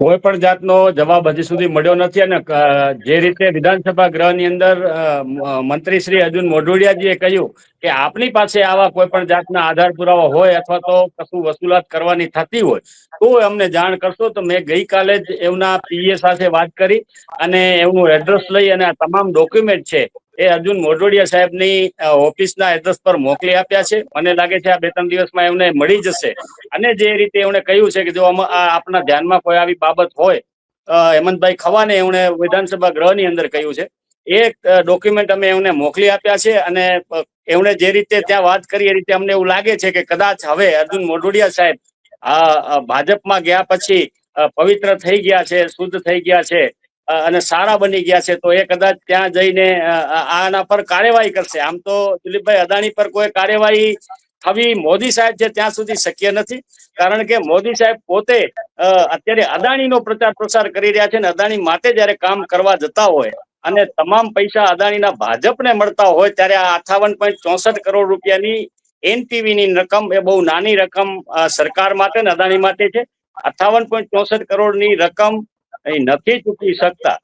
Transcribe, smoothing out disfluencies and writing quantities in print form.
કોઈ પણ જાતનો જવાબ હજી સુધી મળ્યો નથી અને જે રીતે વિધાનસભા ગૃહની અંદર મંત્રી શ્રી અર્જુન મોઢવાડિયાજીએ કહ્યું કે આપની પાસે આવા કોઈ પણ જાતના આધાર પુરાવા હોય અથવા તો કશું વસૂલાત કરવાની થતી હોય તો અમને જાણ કરશો. તો મેં ગઈકાલે જ એમના પીએ સાથે વાત કરી અને એમનું એડ્રેસ લઈ અને આ તમામ ડોક્યુમેન્ટ છે એ અર્જુન મોઢવાડિયા સાહેબની ઓફિસના એડ્રેસ પર મોકલી આપ્યા છે. મને લાગે છે આ 2-3 દિવસમાં એમને મળી જશે. અને જે રીતે એમણે કહ્યું છે કે જો આપના ધ્યાનમાં કોઈ આવી બાબત હોય, હેમંતભાઈ ખવાને એમણે વિધાનસભા ગૃહની અંદર કહ્યું છે, એક ડોક્યુમેન્ટ અમે એમને મોકલી આપ્યા છે. અને એમણે જે રીતે ત્યાં વાત કરી એ રીતે અમને એવું લાગે છે કે કદાચ હવે અર્જુન મોઢવાડિયા સાહેબ ભાજપમાં ગયા પછી પવિત્ર થઈ ગયા છે, શુદ્ધ થઈ ગયા છે અને સારા બની ગયા છે. તો એ કદાચ ત્યાં જઈને આના પર કાર્યવાહી કરશે. આમ તો દિલીપભાઈ અદાણી પર કોઈ કાર્યવાહી થવી મોદી સાહેબ છે ત્યાં સુધી શક્ય નથી. કારણ કે મોદી સાહેબ પોતે અત્યારે અદાણીનો પ્રચાર પ્રસાર કરી રહ્યા છે ને અદાણી માટે જયારે કામ કરવા જતા હોય અને તમામ પૈસા અદાણીના ભાજપને મળતા હોય ત્યારે આ 58.64 કરોડ રૂપિયાની એનપીવીની રકમ એ બહુ નાની રકમ સરકાર માટે ને અદાણી માટે છે. 58.64 કરોડની રકમ એ નથી ચૂકવી શકતા.